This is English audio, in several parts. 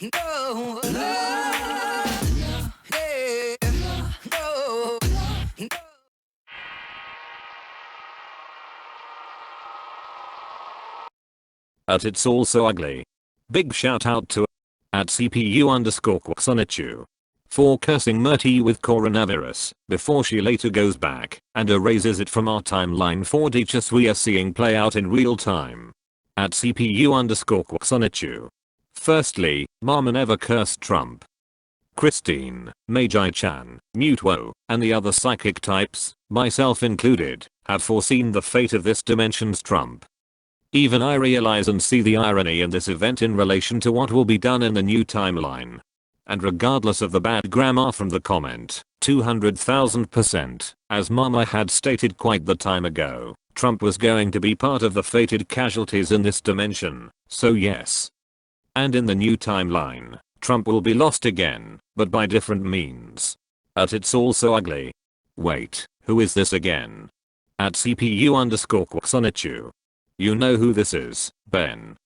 No, yeah, no. It's all so ugly. Big shout out to at CPU_Kwasonichu for cursing Murty with coronavirus before she later goes back and erases it from our timeline for just we are seeing play out in real time. At CPU_Kwasonichu. Firstly, Mama never cursed Trump. Christine, Magi-chan, Mutwo, and the other psychic types, myself included, have foreseen the fate of this dimension's Trump. Even I realize and see the irony in this event in relation to what will be done in the new timeline. And regardless of the bad grammar from the comment, 200,000%, as Mama had stated quite the time ago, Trump was going to be part of the fated casualties in this dimension, so yes. And in the new timeline, Trump will be lost again, but by different means. It's all so ugly. Wait, who is this again? At CPU_Kwasonichu. You know who this is, Ben.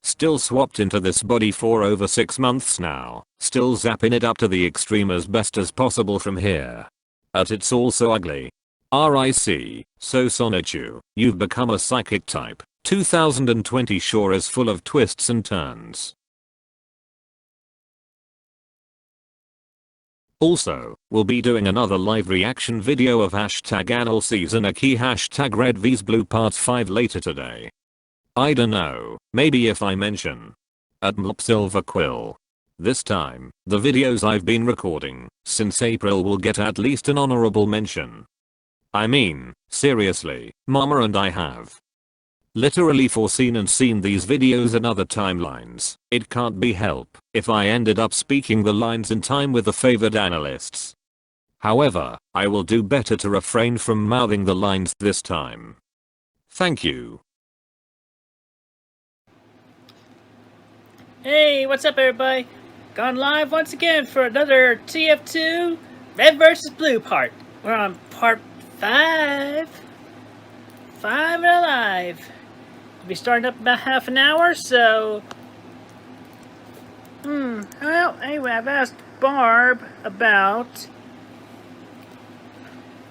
Still swapped into this body for over 6 months now, still zapping it up to the extreme as best as possible from here. It's all so ugly. RIC, so Sonichu, you've become a psychic type. 2020 sure is full of twists and turns. Also, we'll be doing another live reaction video of #Anal Season a key #Red Vs Blue Part 5 later today. I don't know, maybe if I mention at Mop Silver Quill. This time, the videos I've been recording since April will get at least an honorable mention. I mean, seriously, Mama and I have literally foreseen and seen these videos in other timelines. It can't be helped if I ended up speaking the lines in time with the favored analysts. However, I will do better to refrain from mouthing the lines this time. Thank you. Hey, what's up everybody? Gone live once again for another TF2 Red vs Blue part. We're on part 5. 5 and alive. We'll be starting up in about half an hour, so... Well, anyway, I've asked Barb about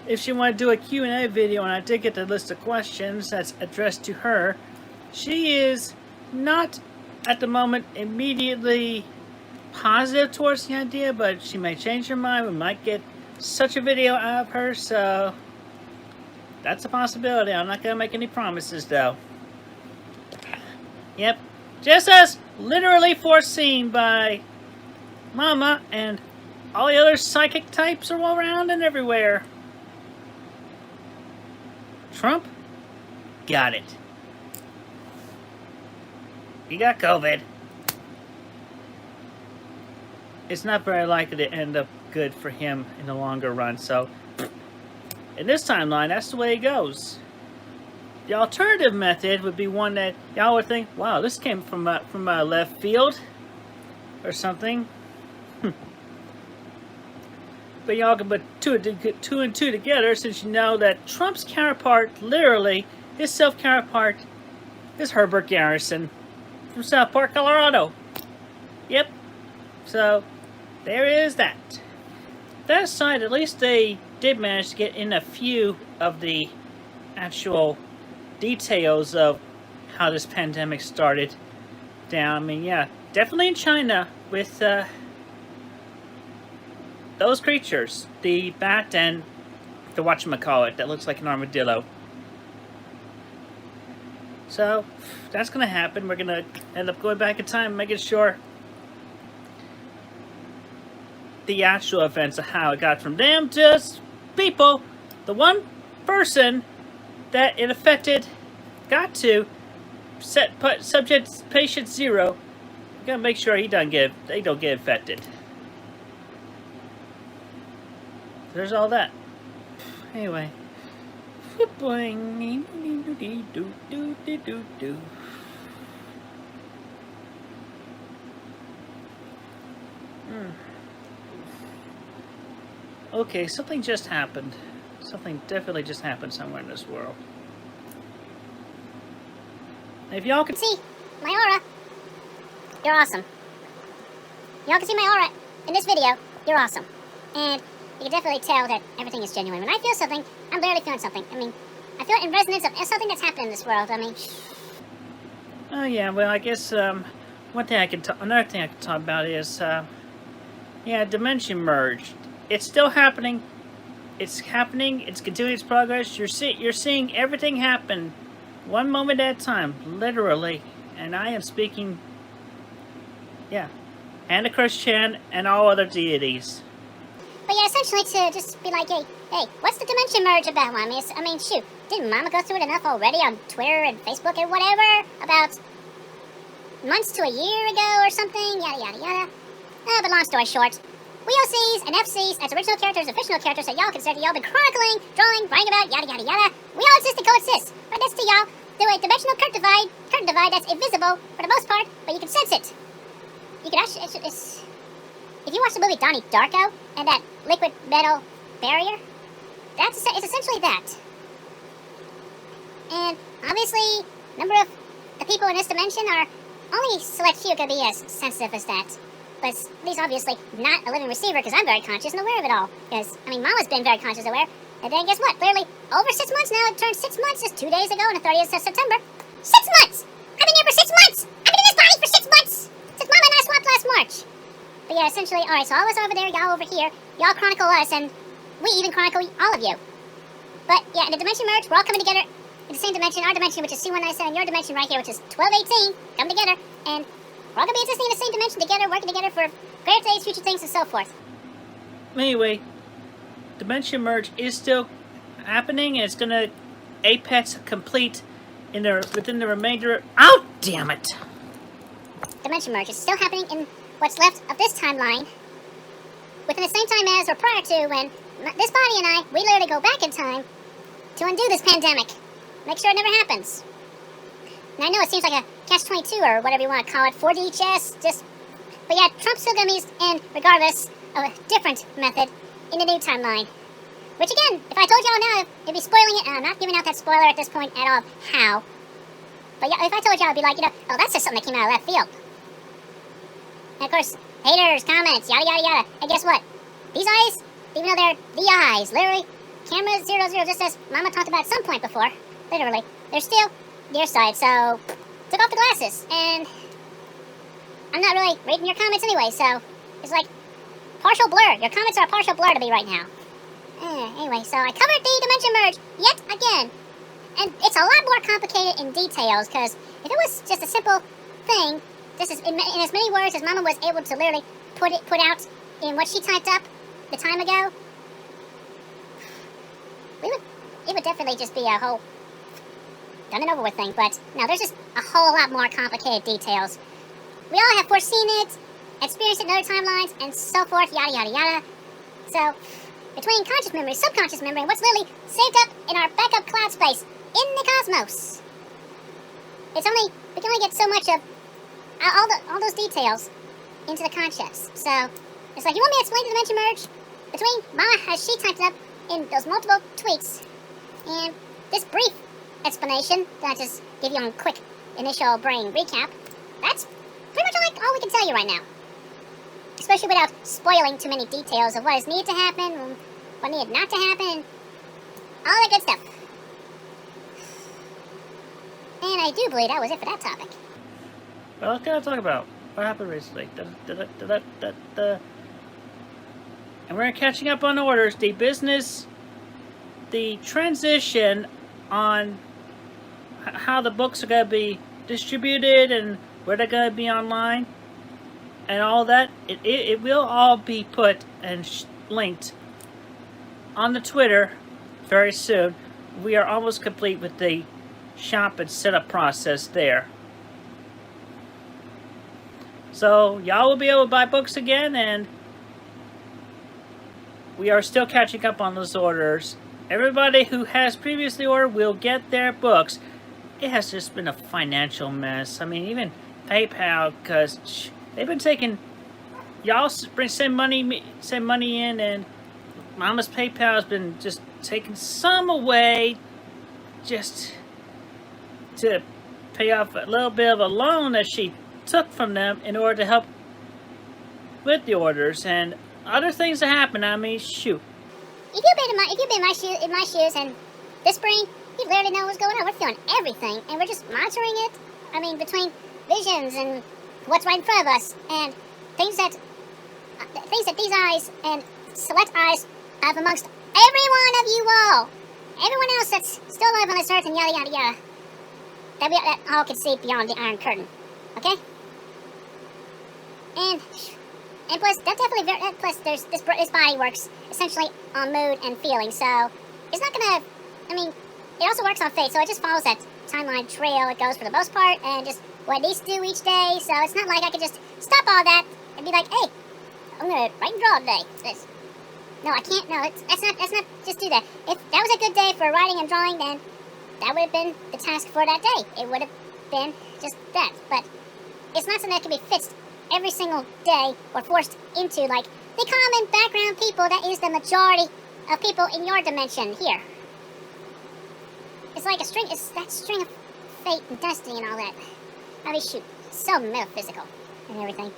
if she wanted to do a Q&A video, and I did get the list of questions that's addressed to her. She is not, at the moment, immediately positive towards the idea, but she may change her mind. We might get such a video out of her, so... that's a possibility. I'm not going to make any promises, though. Yep. Just as literally foreseen by Mama and all the other psychic types are all around and everywhere. Trump got it. He got COVID. It's not very likely to end up good for him in the longer run, so... in this timeline, that's the way it goes. The alternative method would be one that y'all would think, wow, this came from left field or something. But y'all can put two and two together, since you know that Trump's counterpart, literally, his self-counterpart, is Herbert Garrison from South Park, Colorado. Yep. So, there is that. That aside, at least they did manage to get in a few of the actual details of how this pandemic started down. I mean, yeah, definitely in China with those creatures, the bat and the whatchamacallit that looks like an armadillo. So that's gonna happen. We're gonna end up going back in time, making sure the actual events of how it got from them to people. The one person that it affected got to put subject patient 0. We gotta make sure they don't get infected. There's all that. Anyway. Okay, something just happened. Something definitely just happened somewhere in this world. If y'all could see my aura, you're awesome. Y'all can see my aura in this video. You're awesome. And you can definitely tell that everything is genuine. When I feel something, I'm literally feeling something. I mean, I feel it in resonance of something that's happened in this world. I mean... Oh yeah, well I guess another thing I can talk about is yeah, dimension merge. It's still happening. It's happening. It's continuous progress. You're seeing everything happen, one moment at a time, literally. And I am speaking, yeah, and to ChrisChan and all other deities. But yeah, essentially to just be like, hey, what's the dimension merge about? I mean, shoot, didn't Mama go through it enough already on Twitter and Facebook and whatever about months to a year ago or something? Yada yada yada. But long story short, we OCs and FCs as original characters and fictional characters that y'all consider y'all been chronicling, drawing, writing about, yada yada yada. We all exist and coexist. Right next to y'all, through a dimensional curtain divide that's invisible for the most part, but you can sense it. You can actually, if you watch the movie Donnie Darko and that liquid metal barrier, it's essentially that. And obviously, a number of the people in this dimension are only select few can be as sensitive as that. But he's obviously not a living receiver because I'm very conscious and aware of it all. Because, I mean, Mama's been very conscious and aware. And then guess what? Literally, over 6 months now. It turned 6 months just 2 days ago on the 30th of September. 6 months! I've been here for 6 months! I've been in this body for 6 months! Since Mama and I swapped last March. But yeah, essentially, alright, so all of us over there, y'all over here, y'all chronicle us, and we even chronicle all of you. But yeah, in the dimension merge, we're all coming together in the same dimension, our dimension, which is C1997, and your dimension right here, which is 1218, come together, and we're all gonna be existing in the same dimension together, working together for greater days, future things, and so forth. Anyway, dimension merge is still happening, and it's gonna apex complete within the remainder. Oh, damn it! Dimension merge is still happening in what's left of this timeline, within the same time as or prior to when this body and I, we literally go back in time to undo this pandemic. Make sure it never happens. And I know it seems like a catch-22 or whatever you want to call it, 4D chess, but yeah, Trump's still gonna be in, regardless of a different method, in the new timeline. Which again, if I told y'all now, it'd be spoiling it, and I'm not giving out that spoiler at this point at all. How? But yeah, if I told y'all, it'd be like, oh, that's just something that came out of left field. And of course, haters, comments, yada yada yada. And guess what? These eyes, even though they're the eyes, literally, camera 00, just as Mama talked about at some point before, literally, they're still your side, so took off the glasses, and I'm not really reading your comments anyway, so it's like partial blur. Your comments are a partial blur to me right now. Anyway, so I covered the dimension merge yet again, and it's a lot more complicated in details, because if it was just a simple thing, this is in as many words as Mama was able to literally put out in what she typed up the time ago, it would definitely just be a whole done and over with thing. But no, there's just a whole lot more complicated details. We all have foreseen it, experienced it in other timelines, and so forth, yada yada yada. So between conscious memory, subconscious memory, and what's literally saved up in our backup cloud space in the cosmos, we can only get so much of all those details into the conscious. So it's like, you want me to explain the dimension merge between Mama as she typed it up in those multiple tweets and this brief explanation that I just give you on a quick initial brain recap? That's pretty much like all we can tell you right now, especially without spoiling too many details of what is needed to happen, what needed not to happen, all that good stuff. And I do believe that was it for that topic. Well, what can I talk about? What happened recently? And we're catching up on orders. The transition on how the books are going to be distributed and where they're going to be online and all that, it will all be put and linked on the Twitter very soon. We are almost complete with the shop and setup process there. So y'all will be able to buy books again, and we are still catching up on those orders. Everybody who has previously ordered will get their books. It has just been a financial mess. I mean, even PayPal, because they've been taking, y'all send money in, and Mama's PayPal has been just taking some away just to pay off a little bit of a loan that she took from them in order to help with the orders and other things that happen. I mean, shoot. If you've been in my shoes, and this spring, you literally know what's going on. We're feeling everything, and we're just monitoring it. I mean, between visions and what's right in front of us, and things that these eyes and select eyes have amongst every one of you all, everyone else that's still alive on this earth, and yada yada yada, that all can see beyond the Iron Curtain. Okay? And plus, plus this body works essentially on mood and feeling, so it's not gonna, I mean, it also works on fate, so it just follows that timeline trail it goes for the most part, and just what it needs to do each day, so it's not like I could just stop all that and be like, hey, I'm gonna write and draw today. No, I can't, no, that's not, just do that. If that was a good day for writing and drawing, then that would have been the task for that day. It would have been just that, but it's not something that can be fixed every single day or forced into, like, the common background people that is the majority of people in your dimension here. It's like it's that string of fate and destiny and all that. I mean, shoot, so metaphysical and everything.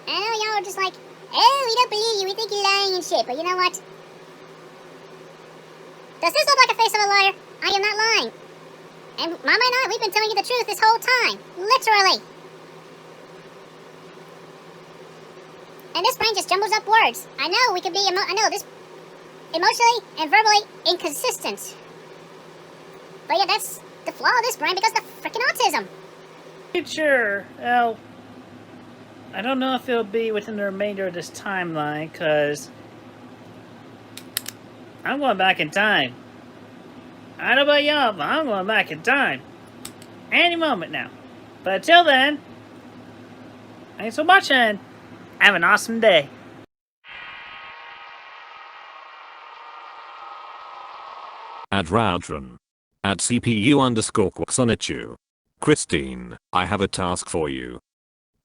I know y'all are just like, oh, we don't believe you, we think you're lying and shit, but you know what? Does this look like a face of a liar? I am not lying. And Mama and I, we've been telling you the truth this whole time. Literally. And this brain just jumbles up words. I know we could be, this emotionally and verbally inconsistent. But yeah, that's the flaw of this brain because of the freaking autism. Future, well, I don't know if it'll be within the remainder of this timeline, because I'm going back in time. I don't know about y'all, but I'm going back in time. Any moment now. But until then, thanks so much, and have an awesome day. At Routron. At CPU_Quaxonichu. Christine, I have a task for you.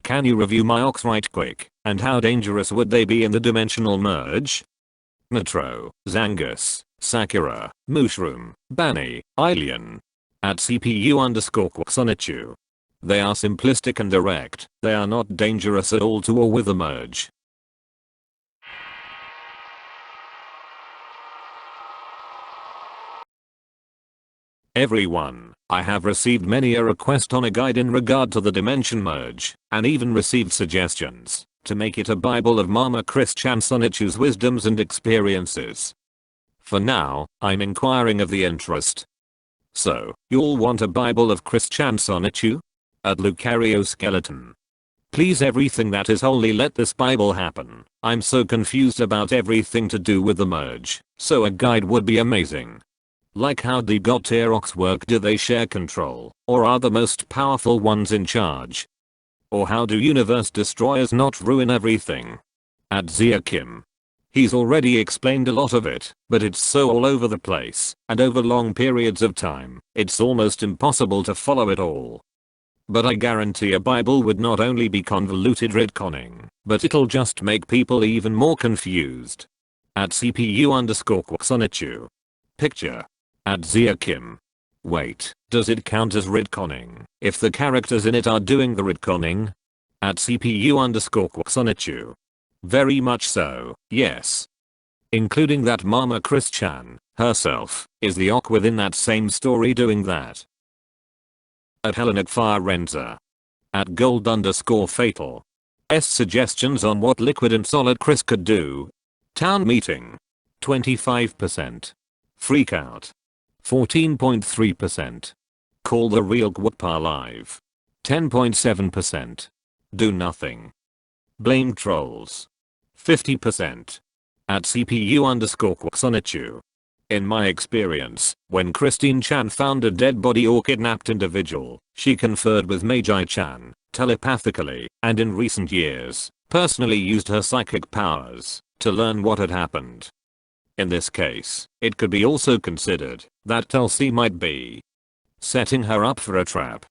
Can you review my ox right quick, and how dangerous would they be in the dimensional merge? Metro, Zangus, Sakura, Mushroom, Banny, Alien. At CPU_Quaxonichu. They are simplistic and direct, they are not dangerous at all to or with the merge. Everyone, I have received many a request on a guide in regard to the dimension merge, and even received suggestions to make it a Bible of Mama ChrisChan Sonichu's wisdoms and experiences. For now, I'm inquiring of the interest. So, you'll want a Bible of ChrisChan Sonichu? At Lucario Skeleton. Please, everything that is holy, let this Bible happen. I'm so confused about everything to do with the merge, so a guide would be amazing. Like, how the Goterox work? Do they share control, or are the most powerful ones in charge? Or how do universe destroyers not ruin everything? At Zia Kim. He's already explained a lot of it, but it's so all over the place, and over long periods of time, it's almost impossible to follow it all. But I guarantee a Bible would not only be convoluted retconning, but it'll just make people even more confused. At CPU_Quaxonichu. Picture. At Zia Kim. Wait, does it count as retconning if the characters in it are doing the retconning? At CPU_Quaxonichu. Very much so, yes. Including that Mama ChrisChan, herself, is the Ock within that same story doing that. At Helen Renza. At Gold_Fatal. Suggestions on what Liquid and Solid Chris could do. Town meeting. 25%. Freakout. 14.3%. Call the real Gwapa live. 10.7%. Do nothing. Blame trolls. 50%. At CPU_Quaxonichu. In my experience, when Christine Chan found a dead body or kidnapped individual, she conferred with Magi Chan, telepathically, and in recent years, personally used her psychic powers to learn what had happened. In this case, it could be also considered that Tulsi might be setting her up for a trap.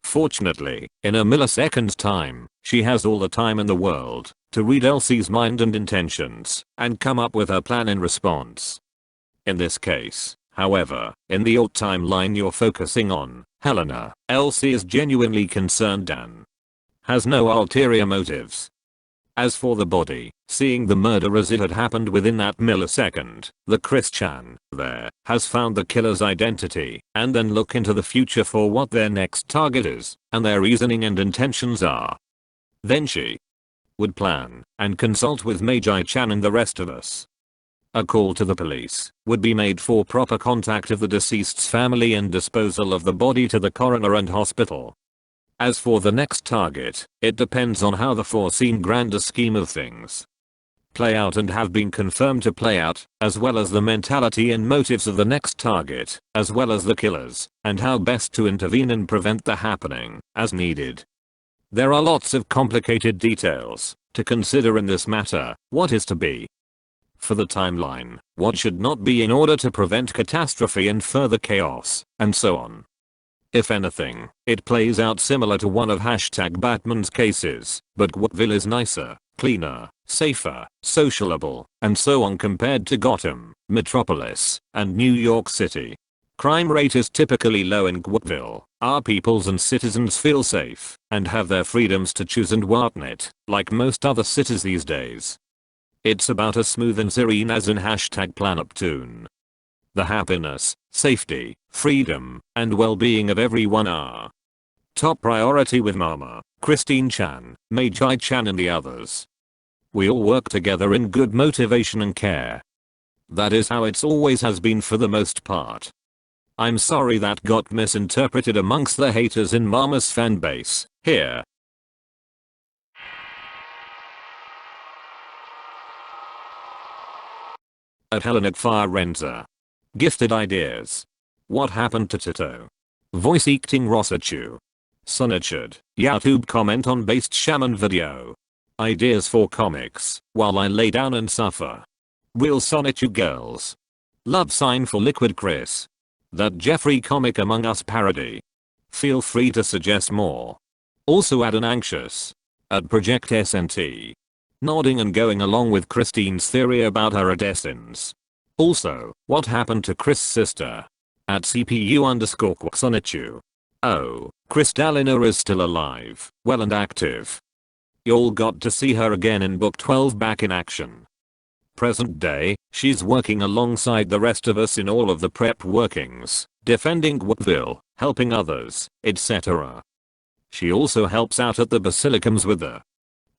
Fortunately, in a millisecond's time, she has all the time in the world to read Elsie's mind and intentions and come up with her plan in response. In this case, however, in the old timeline you're focusing on, Helena, Elsie is genuinely concerned and has no ulterior motives. As for the body, seeing the murder as it had happened within that millisecond, the ChrisChan there has found the killer's identity and then look into the future for what their next target is and their reasoning and intentions are. Then she would plan and consult with Magi-chan and the rest of us. A call to the police would be made for proper contact of the deceased's family and disposal of the body to the coroner and hospital. As for the next target, it depends on how the foreseen grander scheme of things play out and have been confirmed to play out, as well as the mentality and motives of the next target, as well as the killers, and how best to intervene and prevent the happening, as needed. There are lots of complicated details to consider in this matter, what is to be for the timeline, what should not be in order to prevent catastrophe and further chaos, and so on. If anything, it plays out similar to one of #Batman's cases, but Whateville is nicer, cleaner, safer, sociable, and so on compared to Gotham, Metropolis, and New York City. Crime rate is typically low in Whateville. Our peoples and citizens feel safe and have their freedoms to choose and whatnot, like most other cities these days. It's about as smooth and serene as in #Planeptune. The happiness, safety, freedom, and well-being of everyone are top priority with Mama, ChrisChan, Magi-chan and the others. We all work together in good motivation and care. That is how it's always has been for the most part. I'm sorry that got misinterpreted amongst the haters in Mama's fanbase, here. At Hellenic Fire Renza. Gifted ideas. What happened to Tito? Voice acting Rosachu. Sonichard. YouTube comment on based shaman video. Ideas for comics, while I lay down and suffer. Real Sonichu girls. Love sign for Liquid Chris. That Jeffrey comic Among Us parody. Feel free to suggest more. Also add an anxious. At Project SNT. Nodding and going along with Christine's theory about her adessins. Also, what happened to Chris' sister? At CPU_Kwasonichu. Oh, Krystalina is still alive, well and active. Y'all got to see her again in book 12 back in action. Present day, she's working alongside the rest of us in all of the prep workings, defending Whateville, helping others, etc. She also helps out at the Basilicums with the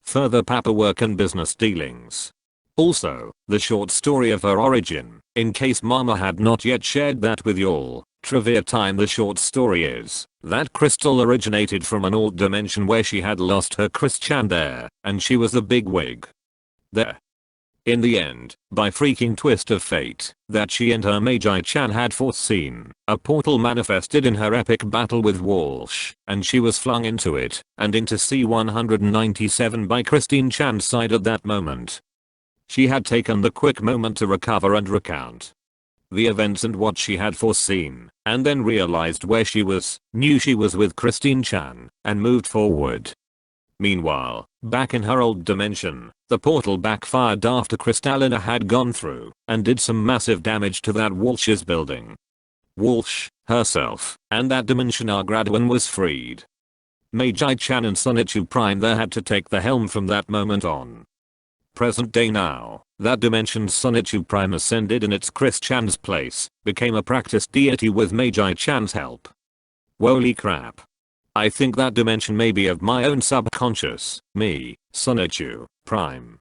further paperwork and business dealings. Also, the short story of her origin, in case Mama had not yet shared that with y'all. Trivia time. The short story is that Crystal originated from an old dimension where she had lost her ChrisChan there, and she was the big wig there. In the end, by freaking twist of fate, that she and her Magi-chan had foreseen, a portal manifested in her epic battle with Walsh, and she was flung into it, and into C-197 by ChrisChan's side at that moment. She had taken the quick moment to recover and recount the events and what she had foreseen, and then realized where she was, knew she was with ChrisChan, and moved forward. Meanwhile, back in her old dimension, the portal backfired after Krystalina had gone through and did some massive damage to that Walsh's building. Walsh, herself, and that dimension Argradwin was freed. Magi-chan and Sonichu Prime there had to take the helm from that moment on. Present day now, that dimension's Sonichu Prime ascended in its ChrisChan's place, became a practiced deity with Magi-chan's help. Holy crap. I think that dimension may be of my own subconscious, me, Sonichu Prime.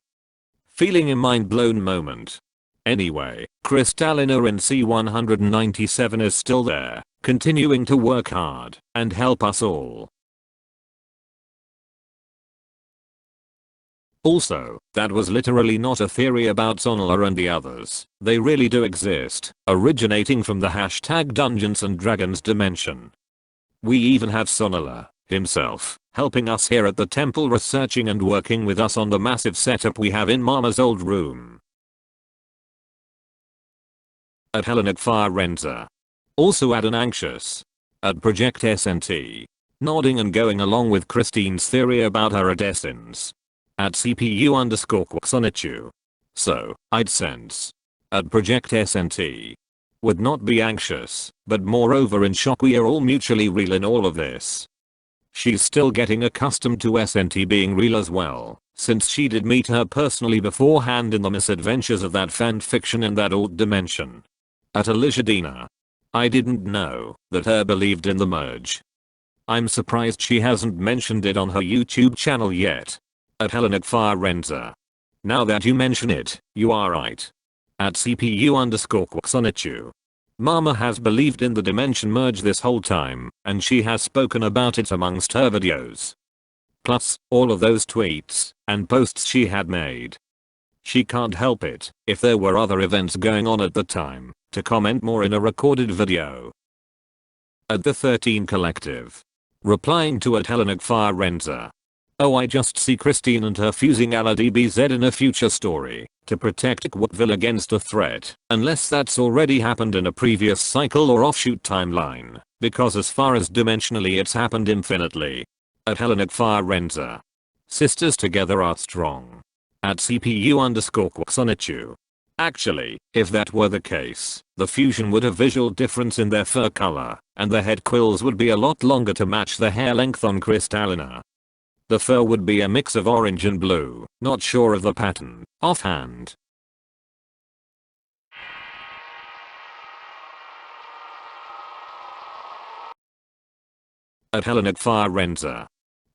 Feeling a mind-blown moment. Anyway, Krystalina in C-197 is still there, continuing to work hard and help us all. Also, that was literally not a theory about Sonola and the others. They really do exist, originating from the #Dungeons and Dragons dimension. We even have Sonola himself helping us here at the temple, researching and working with us on the massive setup we have in Mama's old room. At Hellenic Fire Renza. Also add an anxious. At Project SNT. Nodding and going along with Christine's theory about her adessins. At CPU_Kwasonichu. So, I'd sense. At Project SNT. Would not be anxious, but moreover in shock we are all mutually real in all of this. She's still getting accustomed to SNT being real as well, since she did meet her personally beforehand in the misadventures of that fanfiction in that old dimension. At Elizadina. I didn't know that her believed in the merge. I'm surprised she hasn't mentioned it on her YouTube channel yet. At Helena_Renza. Now that you mention it, you are right. At CPU_Quaxonichu. Mama has believed in the dimension merge this whole time, and she has spoken about it amongst her videos. Plus, all of those tweets and posts she had made. She can't help it, if there were other events going on at the time, to comment more in a recorded video. At the 13 Collective. Replying to at Helena_Renza. Oh, I just see Christine and her fusing LDBZ in a future story to protect Quatville against a threat, unless that's already happened in a previous cycle or offshoot timeline, because as far as dimensionally it's happened infinitely. At Helena_Renza. Sisters together are strong. At CPU_Quaxonichu. Actually, if that were the case, the fusion would have visual difference in their fur color, and the head quills would be a lot longer to match the hair length on Kristallina. The fur would be a mix of orange and blue, not sure of the pattern, offhand. At Helena_Renza.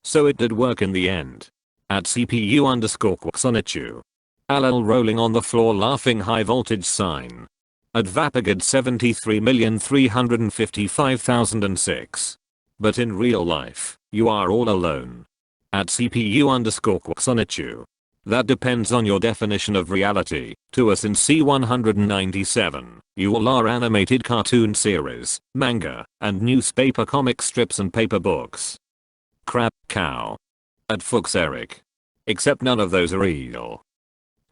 So it did work in the end. At CPU_Quaxonichu. LL rolling on the floor laughing high voltage sign. At Vapagad 73,355,006. But in real life, you are all alone. At CPU_Quaxonichu. That depends on your definition of reality. To us in C197, you all are animated cartoon series, manga, and newspaper comic strips and paper books. Crap cow. At Fuchs Eric. Except none of those are real.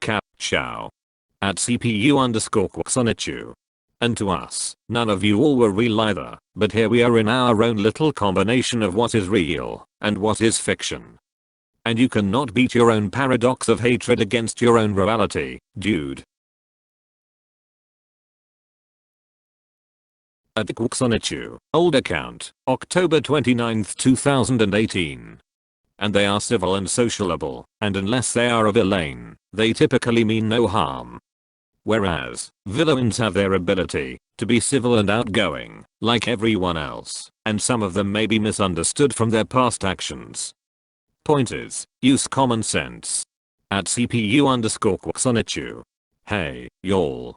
Cap chow. At CPU_Quaxonichu. And to us, none of you all were real either, but here we are in our own little combination of what is real and what is fiction. And you cannot beat your own paradox of hatred against your own reality, dude. At Quaxonichu, old account, October 29, 2018. And they are civil and sociable, and unless they are a villain, they typically mean no harm. Whereas, villains have their ability to be civil and outgoing, like everyone else, and some of them may be misunderstood from their past actions. Point is, use common sense. At CPU_Quaxonichu. Hey, y'all.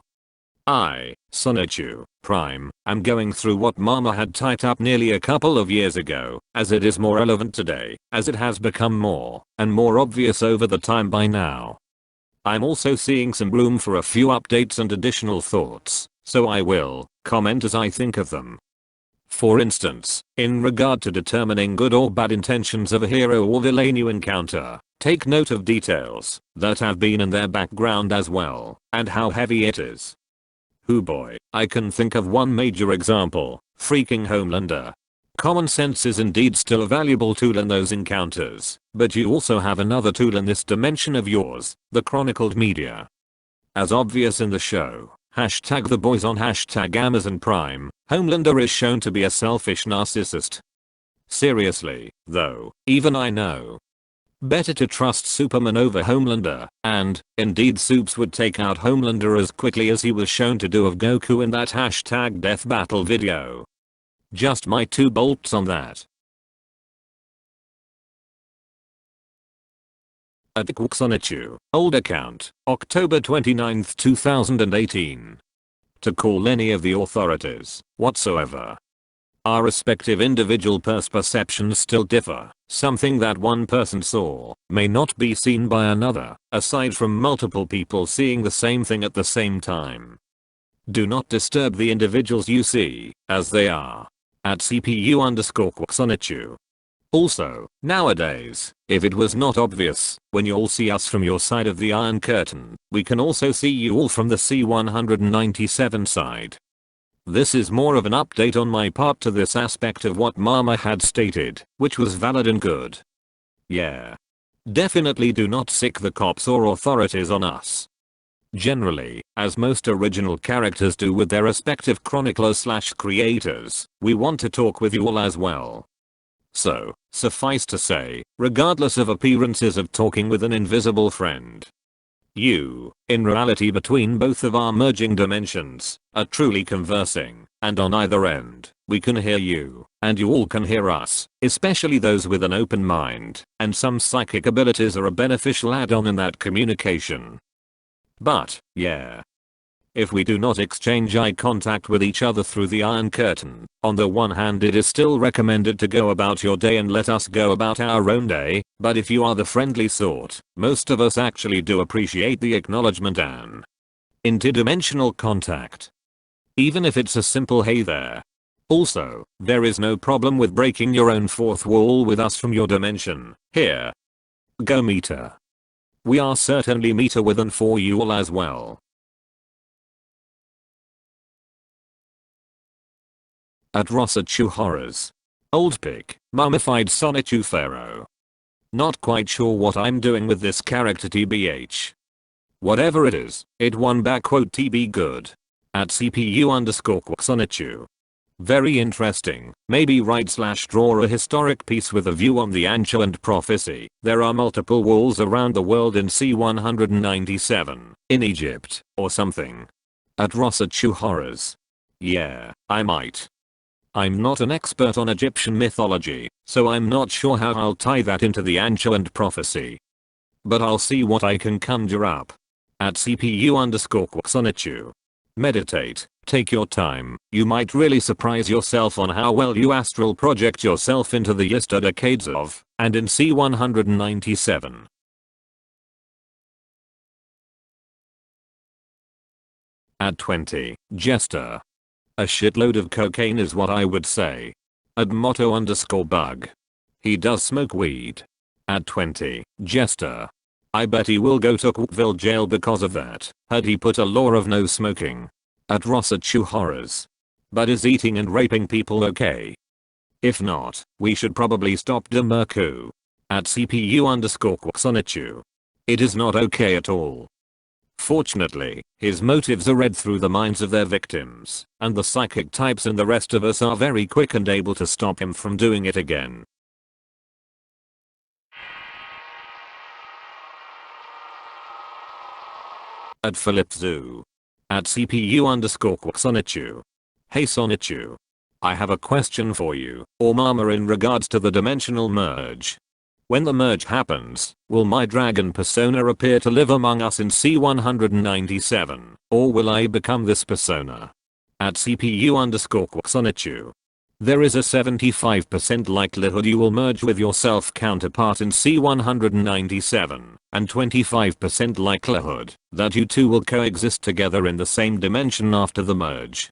I, Sonichu, Prime, am going through what Mama had typed up nearly a couple of years ago, as it is more relevant today, as it has become more and more obvious over the time by now. I'm also seeing some room for a few updates and additional thoughts, so I will comment as I think of them. For instance, in regard to determining good or bad intentions of a hero or villain you encounter, take note of details that have been in their background as well, and how heavy it is. Hoo boy, I can think of one major example, freaking Homelander. Common sense is indeed still a valuable tool in those encounters, but you also have another tool in this dimension of yours, the chronicled media. As obvious in the show, hashtag the boys on hashtag Amazon Prime, Homelander is shown to be a selfish narcissist. Seriously, though, even I know. Better to trust Superman over Homelander, and, indeed Supes would take out Homelander as quickly as he was shown to do of Goku in that hashtag death battle video. Just my 2 bolts on that. At Quaxonichu, old account, October 29, 2018. To call any of the authorities, whatsoever. Our respective individual perceptions still differ. Something that one person saw may not be seen by another, aside from multiple people seeing the same thing at the same time. Do not disturb the individuals you see, as they are. At CPU_Quaxonichu. Also, nowadays, if it was not obvious, when you all see us from your side of the Iron Curtain, we can also see you all from the C197 side. This is more of an update on my part to this aspect of what Mama had stated, which was valid and good. Yeah. Definitely do not sick the cops or authorities on us. Generally, as most original characters do with their respective chroniclers/creators, we want to talk with you all as well. So, suffice to say, regardless of appearances of talking with an invisible friend, you, in reality between both of our merging dimensions, are truly conversing, and on either end, we can hear you, and you all can hear us, especially those with an open mind, and some psychic abilities are a beneficial add-on in that communication. But, yeah. If we do not exchange eye contact with each other through the Iron Curtain, on the one hand it is still recommended to go about your day and let us go about our own day, but if you are the friendly sort, most of us actually do appreciate the acknowledgement and interdimensional contact. Even if it's a simple hey there. Also, there is no problem with breaking your own fourth wall with us from your dimension. Here. Go meter. We are certainly meter with and for you all as well. At Rosachu Horrors. Old pic, mummified Sonichu Pharaoh. Not quite sure what I'm doing with this character tbh. Whatever it is, it won back quote TB good. At CPU_Sonichu. Very interesting, maybe write/draw a historic piece with a view on the Ancho and prophecy. There are multiple walls around the world in C197, in Egypt, or something. At Rosachu Horrors. Yeah, I might. I'm not an expert on Egyptian mythology, so I'm not sure how I'll tie that into the Ancho and prophecy. But I'll see what I can conjure up. At CPU_Sonichu. Meditate, take your time, you might really surprise yourself on how well you astral project yourself into the yesterdecades of, and in C197. At 20, Jester. A shitload of cocaine is what I would say. At Motto_bug. He does smoke weed. At 20, Jester. I bet he will go to Cookville jail because of that, had he put a law of no smoking. At Rosachu Horrors. But is eating and raping people okay? If not, we should probably stop Demerku. At CPU_Sonichu. It is not okay at all. Fortunately, his motives are read through the minds of their victims, and the psychic types and the rest of us are very quick and able to stop him from doing it again. At Philip Zoo. At CPU_Sonichu. Hey Sonichu. I have a question for you, or Mama, in regards to the dimensional merge. When the merge happens, will my dragon persona appear to live among us in C197, or will I become this persona? At CPU_Sonichu. There is a 75% likelihood you will merge with your self counterpart in C197, and 25% likelihood that you two will coexist together in the same dimension after the merge.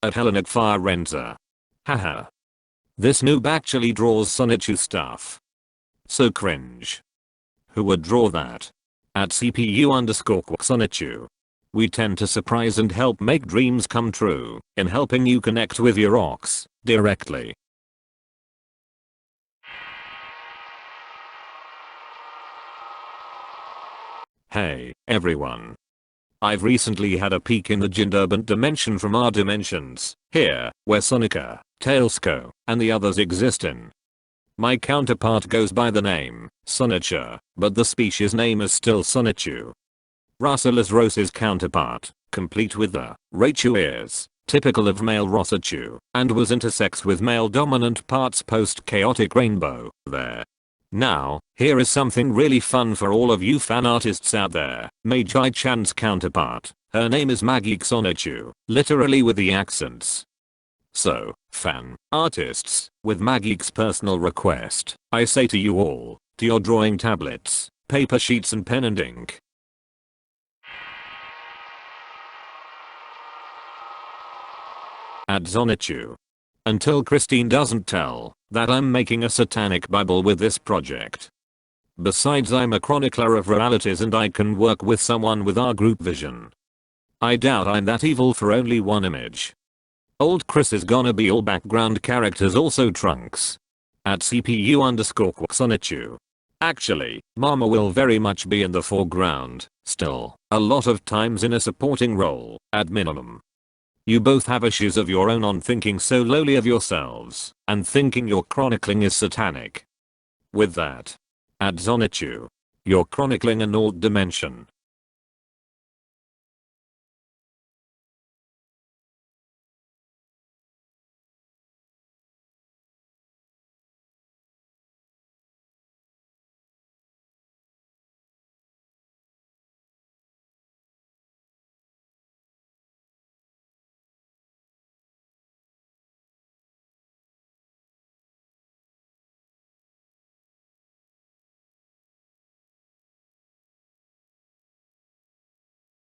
At Hellenic Firenza. Haha. This noob actually draws Sonichu stuff. So cringe. Who would draw that? At CPU_Sonichu. We tend to surprise and help make dreams come true, in helping you connect with your ox, directly. Hey, everyone. I've recently had a peek in the Jinderbant dimension from our dimensions, here, where Sonica, Tailsco, and the others exist in. My counterpart goes by the name, Sonicha, but the species name is still Sonichu. Russell is Rose's counterpart, complete with the Raichu ears, typical of male Rosachu, and was intersex with male dominant parts post-chaotic rainbow, there. Now, here is something really fun for all of you fan artists out there. Magi-chan's counterpart, her name is Maggie Sonichu, literally with the accents. So, fan artists, with Magic's personal request, I say to you all, to your drawing tablets, paper sheets and pen and ink. At Sonichu. Until Christine doesn't tell that I'm making a satanic Bible with this project. Besides, I'm a chronicler of realities and I can work with someone with our group vision. I doubt I'm that evil for only one image. Old Chris is gonna be all background characters, also Trunks. At CPU_Sonichu. Actually, Mama will very much be in the foreground, still, a lot of times in a supporting role, at minimum. You both have issues of your own on thinking so lowly of yourselves and thinking your chronicling is satanic. With that, at Zonichu, you're chronicling an old dimension